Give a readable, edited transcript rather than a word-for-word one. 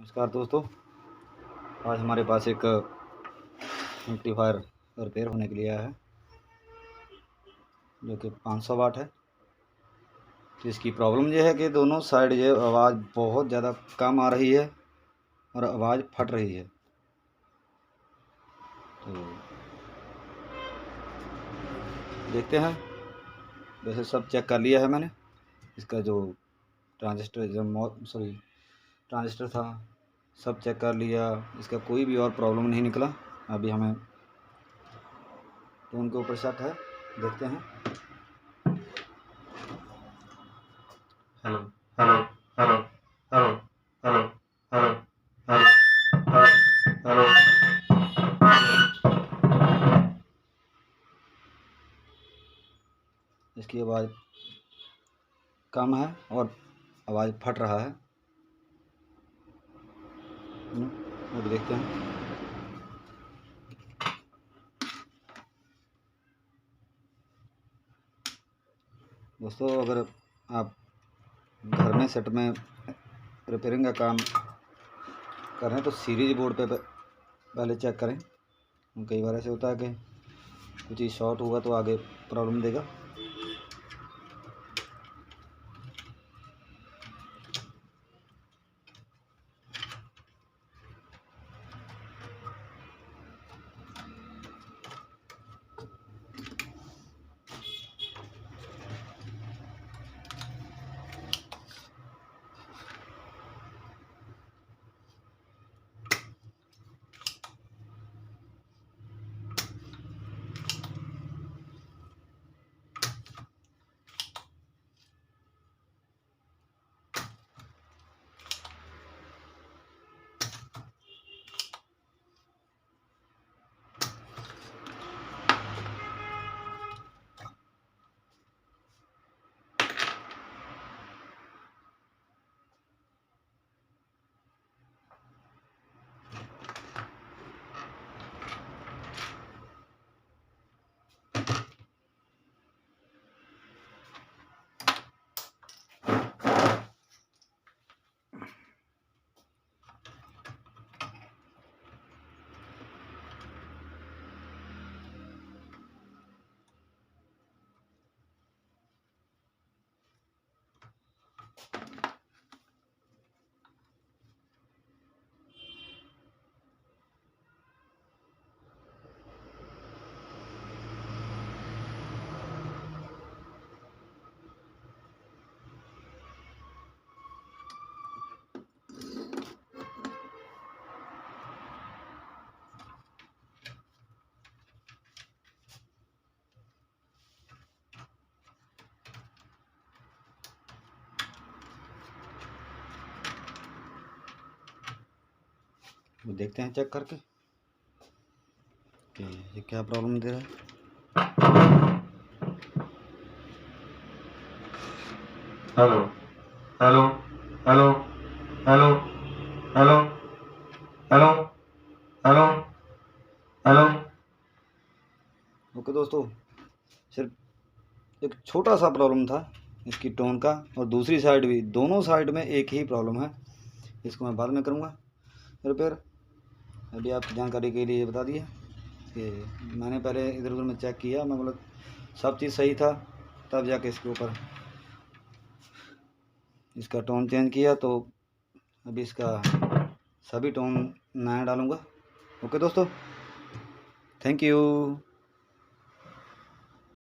नमस्कार दोस्तों, आज हमारे पास एक एम्पलीफायर रिपेयर होने के लिए आया है जो कि 500 वाट है। तो इसकी प्रॉब्लम ये है कि दोनों साइड ये आवाज़ बहुत ज़्यादा कम आ रही है और आवाज़ फट रही है। तो देखते हैं। वैसे सब चेक कर लिया है मैंने। इसका जो ट्रांजिस्टर था सब चेक कर लिया, इसका कोई भी और प्रॉब्लम नहीं निकला। अभी हमें टोन के ऊपर शक है, देखते हैं। Hello hello hello hello hello hello hello hello इसकी आवाज़ कम है और आवाज़ फट रहा है। अब देखते हैं। दोस्तों, अगर आप घर में सेट में रिपेयरिंग का काम कर रहे हैं तो सीरीज बोर्ड पे पहले चेक करें। कई बार ऐसे होता है कि कुछ चीज़ शॉर्ट हुआ तो आगे प्रॉब्लम देगा। वो देखते हैं चेक करके कि ये क्या प्रॉब्लम दे रहा है। Hello hello hello hello hello hello hello hello. Okay दोस्तों, सिर्फ एक छोटा सा प्रॉब्लम था इसकी टोन का, और दूसरी साइड भी, दोनों साइड में एक ही प्रॉब्लम है। इसको मैं बाद में करूँगा रिपेयर। अभी आपकी जानकारी के लिए बता दिया कि मैंने पहले इधर उधर में चेक किया, मैं बोला सब चीज़ सही था, तब जाके इसके ऊपर इसका टोन चेंज किया। तो अभी इसका सभी टोन नया डालूँगा। ओके दोस्तों, थैंक यू।